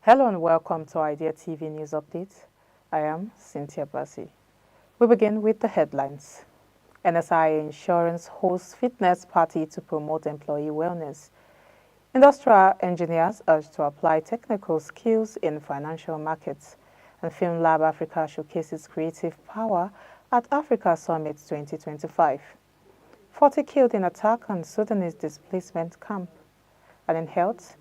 Hello and welcome to Idea TV News Update. I am Cynthia Bassi. We begin with the headlines. NSIA Insurance hosts fitness party to promote employee wellness. Industrial engineers urged to apply technical skills in financial markets. And Film Lab Africa showcases creative power at Africa Summit 2025. 40 killed in attack on Sudanese displacement camp. And in health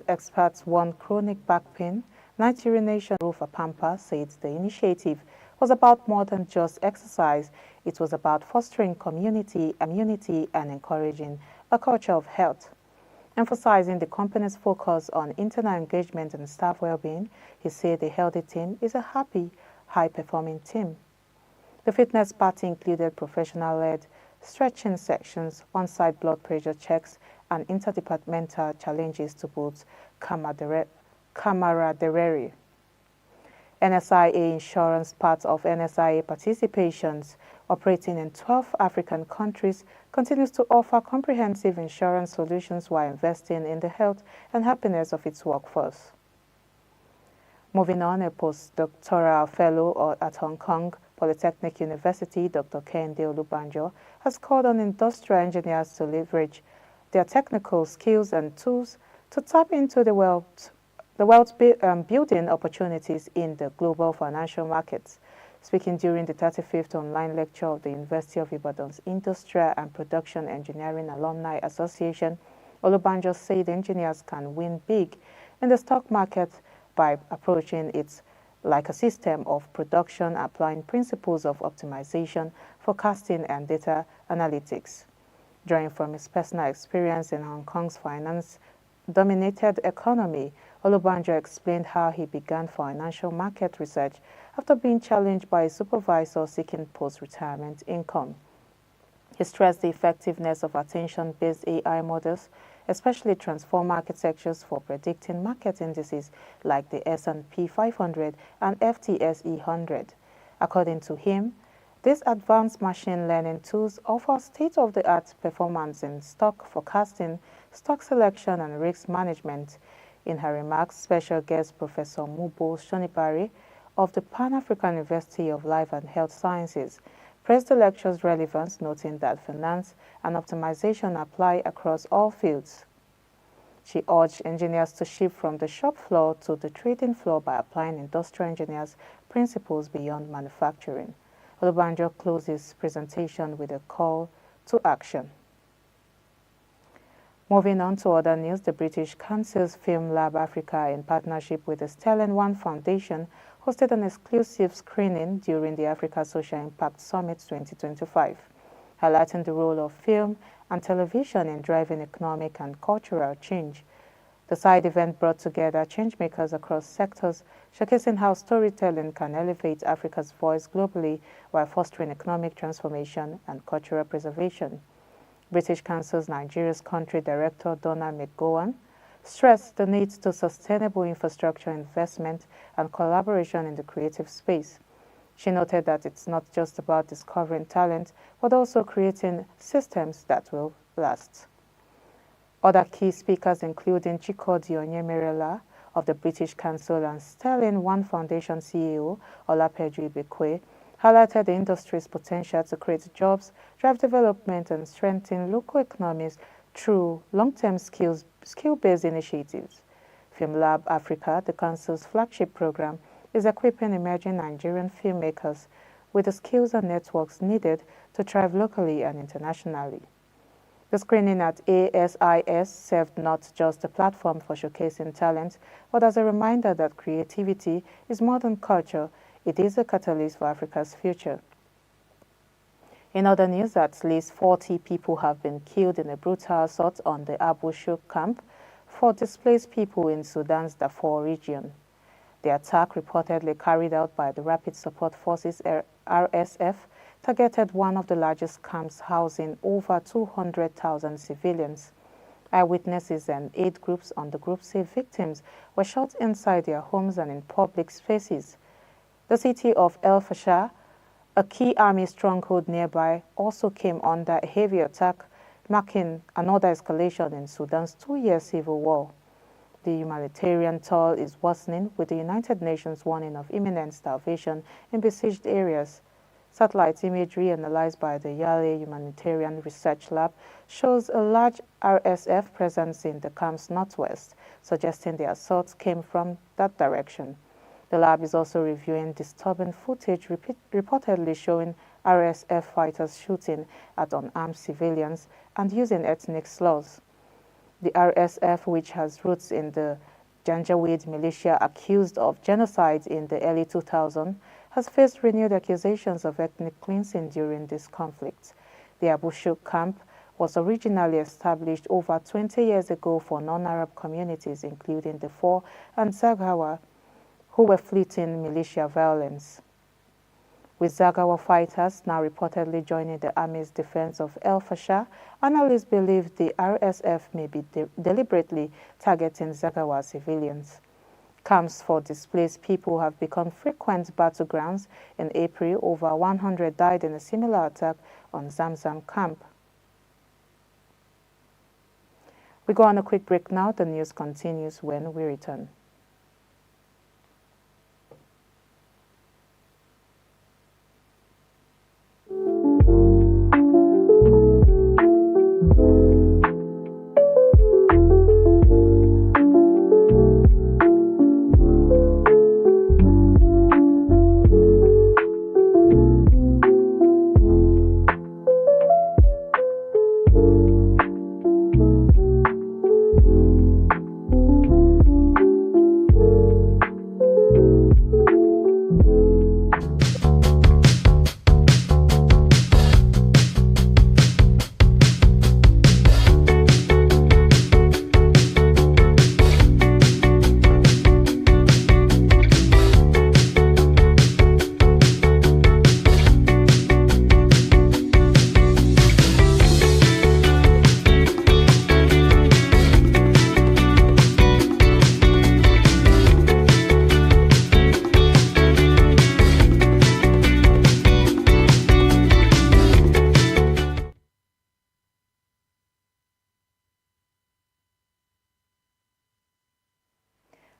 experts warn chronic back pain. Nigerian nation Rufa Pampa said the initiative was about more than just exercise. It was about fostering community immunity and encouraging a culture of health. Emphasizing the company's focus on internal engagement and staff well-being, he said the healthy team is a happy, high-performing team. The fitness party included professional-led stretching sections, on-site blood pressure checks, and interdepartmental challenges to boost camaraderie. NSIA Insurance, part of NSIA participations operating in 12 African countries, continues to offer comprehensive insurance solutions while investing in the health and happiness of its workforce. Moving on, a postdoctoral fellow at Hong Kong Polytechnic University, Dr. Kehinde Olubanjo, has called on industrial engineers to leverage their technical skills and tools to tap into the wealth building opportunities in the global financial markets. Speaking during the 35th online lecture of the University of Ibadan's Industrial and Production Engineering Alumni Association, Olubanjo said engineers can win big in the stock market by approaching it like a system of production, applying principles of optimization, forecasting, and data analytics. Drawing from his personal experience in Hong Kong's finance-dominated economy, Olubanjo explained how he began financial market research after being challenged by a supervisor seeking post-retirement income. He stressed the effectiveness of attention-based AI models, especially transformer architectures for predicting market indices like the S&P 500 and FTSE 100. According to him, these advanced machine learning tools offer state-of-the-art performance in stock forecasting, stock selection, and risk management. In her remarks, special guest Professor Mubo Shonibari of the Pan-African University of Life and Health Sciences praised the lecture's relevance, noting that finance and optimization apply across all fields. She urged engineers to shift from the shop floor to the trading floor by applying industrial engineers' principles beyond manufacturing. Olubanjo closed his presentation with a call to action. Moving on to other news, the British Council's Film Lab Africa, in partnership with the Sterling One Foundation, hosted an exclusive screening during the Africa Social Impact Summit 2025, highlighting the role of film and television in driving economic and cultural change. The side event brought together changemakers across sectors, showcasing how storytelling can elevate Africa's voice globally while fostering economic transformation and cultural preservation. British Council's Nigeria's Country Director, Donna McGowan, stressed the need to sustainable infrastructure investment and collaboration in the creative space. She noted that it's not just about discovering talent, but also creating systems that will last. Other key speakers, including Chikodi Onyemerela of the British Council and Sterling One Foundation CEO Olapeju Ibekwe, highlighted the industry's potential to create jobs, drive development, and strengthen local economies through long-term skill-based initiatives. Film Lab Africa, the Council's flagship program, is equipping emerging Nigerian filmmakers with the skills and networks needed to thrive locally and internationally. The screening at ASIS served not just a platform for showcasing talent, but as a reminder that creativity is more than culture, it is a catalyst for Africa's future. In other news, at least 40 people have been killed in a brutal assault on the Abu Shuk camp for displaced people in Sudan's Darfur region. The attack, reportedly carried out by the Rapid Support Forces RSF, targeted one of the largest camps housing over 200,000 civilians. Eyewitnesses and aid groups on the group say victims were shot inside their homes and in public spaces. The city of El Fasher, a key army stronghold nearby, also came under a heavy attack, marking another escalation in Sudan's 2-year civil war. The humanitarian toll is worsening, with the United Nations warning of imminent starvation in besieged areas. Satellite imagery analyzed by the Yale Humanitarian Research Lab shows a large RSF presence in the camp's northwest, suggesting the assaults came from that direction. The lab is also reviewing disturbing footage reportedly showing RSF fighters shooting at unarmed civilians and using ethnic slurs. The RSF, which has roots in the Janjaweed militia accused of genocide in the early 2000s, has faced renewed accusations of ethnic cleansing during this conflict. The Abu Shuk camp was originally established over 20 years ago for non-Arab communities, including the Four and Zaghawa, who were fleeing militia violence. With Zaghawa fighters now reportedly joining the army's defense of El Fasher, analysts believe the RSF may be deliberately targeting Zaghawa civilians. Camps for displaced people have become frequent battlegrounds. In April, over 100 died in a similar attack on Zamzam camp. We go on a quick break now. The news continues when we return.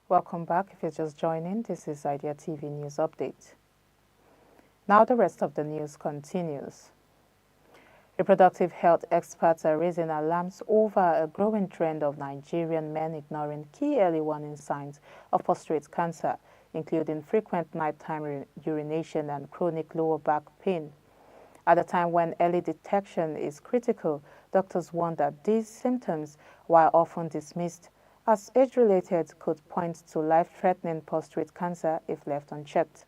Welcome back. If you're just joining, this is Idea TV News Update. Now the rest of the news continues. Reproductive health experts are raising alarms over a growing trend of Nigerian men ignoring key early warning signs of prostate cancer, including frequent nighttime urination and chronic lower back pain. At a time when early detection is critical, doctors warn that these symptoms, while often dismissed as age-related, could point to life-threatening prostate cancer if left unchecked.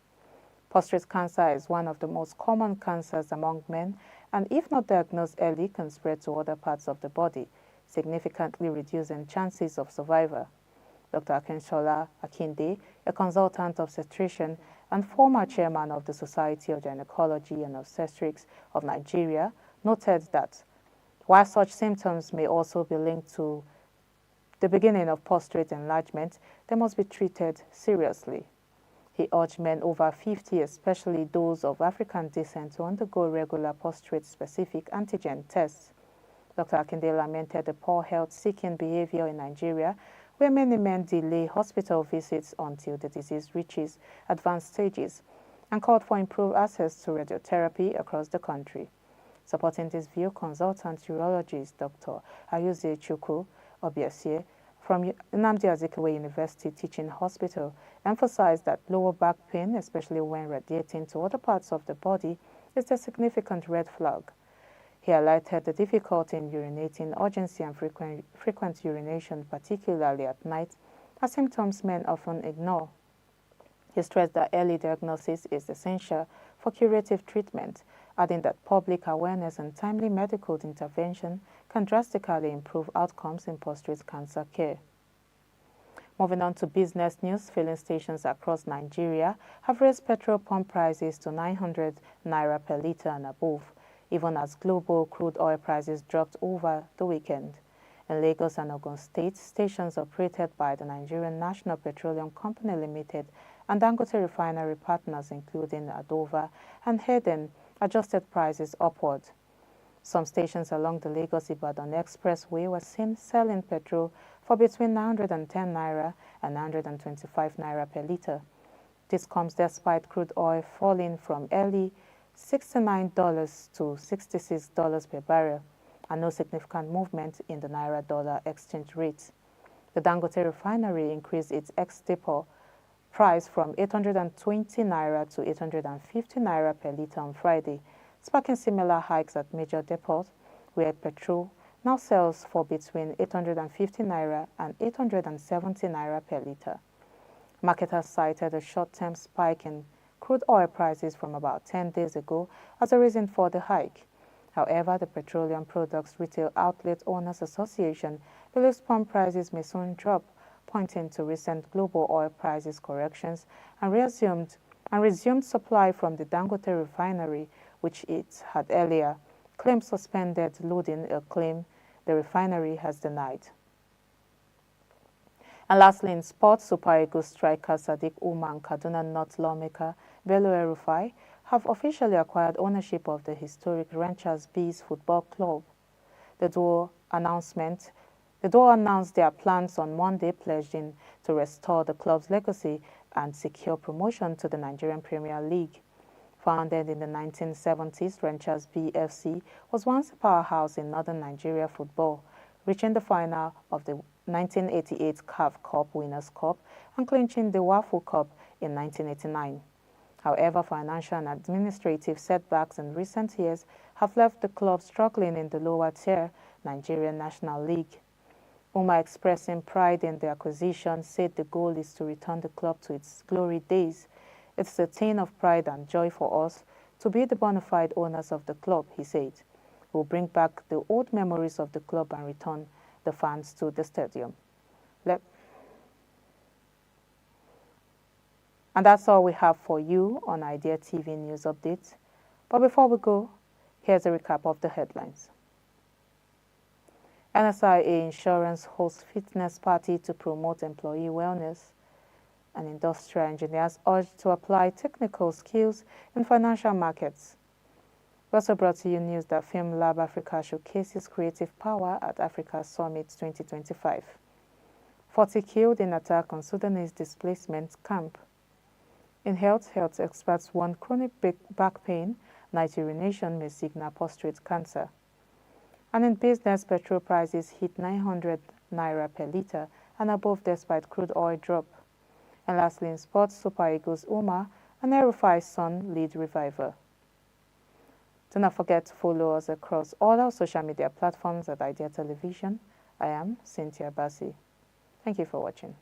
Prostate cancer is one of the most common cancers among men, and if not diagnosed early, can spread to other parts of the body, significantly reducing chances of survival. Dr. Akenshola Akinde, a consultant obstetrician and former chairman of the Society of Gynecology and Obstetrics of Nigeria, noted that while such symptoms may also be linked to the beginning of prostate enlargement, they must be treated seriously. He urged men over 50, especially those of African descent, to undergo regular prostate-specific antigen tests. Dr. Akinde lamented the poor health-seeking behavior in Nigeria, where many men delay hospital visits until the disease reaches advanced stages, and called for improved access to radiotherapy across the country. Supporting this view, consultant urologist Dr. Ayuze Chukwu Obiesie from Nnamdi Azikiwe University Teaching Hospital emphasized that lower back pain, especially when radiating to other parts of the body, is a significant red flag. He highlighted the difficulty in urinating, urgency and frequent urination, particularly at night, as symptoms men often ignore. He stressed that early diagnosis is essential for curative treatment, adding that public awareness and timely medical intervention can drastically improve outcomes in prostate cancer care. Moving on to business news, filling stations across Nigeria have raised petrol pump prices to 900 naira per litre and above, even as global crude oil prices dropped over the weekend. In Lagos and Ogun State, stations operated by the Nigerian National Petroleum Company Limited and Dangote refinery partners, including Adova and Heden, adjusted prices upward. Some stations along the Lagos-Ibadan Expressway were seen selling petrol for between 910 naira and 925 naira per litre. This comes despite crude oil falling from early $69 to $66 per barrel and no significant movement in the naira-dollar exchange rate. The Dangote refinery increased its ex-depot price from 820 naira to 850 naira per litre on Friday, sparking similar hikes at major depots, where petrol now sells for between 850 naira and 870 naira per litre. Marketers cited a short-term spike in crude oil prices from about 10 days ago as a reason for the hike. However, the Petroleum Products Retail Outlet Owners Association believes pump prices may soon drop, pointing to recent global oil prices corrections and resumed supply from the Dangote refinery, which it had earlier claimed suspended loading, a claim the refinery has denied. And lastly, in sports, Super Eagles striker Sadiq Umar and Kaduna North lawmaker Bello El-Rufai have officially acquired ownership of the historic Ranchers Bees Football Club. The duo announced their plans on Monday, pledging to restore the club's legacy and secure promotion to the Nigerian Premier League. Founded in the 1970s, Ranchers BFC was once a powerhouse in northern Nigeria football, reaching the final of the 1988 CAF Cup Winners' Cup and clinching the WAFU Cup in 1989. However, financial and administrative setbacks in recent years have left the club struggling in the lower tier Nigerian National League. Umar, expressing pride in the acquisition, said the goal is to return the club to its glory days. It's a thing of pride and joy for us to be the bona fide owners of the club, he said. We'll bring back the old memories of the club and return the fans to the stadium. And that's all we have for you on Idea TV News Updates. But before we go, here's a recap of the headlines. NSIA Insurance hosts fitness party to promote employee wellness. And industrial engineers urged to apply technical skills in financial markets. We also brought to you news that Film Lab Africa showcases creative power at Africa Summit 2025. 40 killed in attack on Sudanese displacement camp. In health experts warn chronic back pain, night urination may signal prostate cancer. And in business, petrol prices hit 900 naira per litre and above despite crude oil drop. And lastly, in sports, Super Eagles Umar and El-Rufai's son lead revival. Do not forget to follow us across all our social media platforms at Idea Television. I am Cynthia Bassi. Thank you for watching.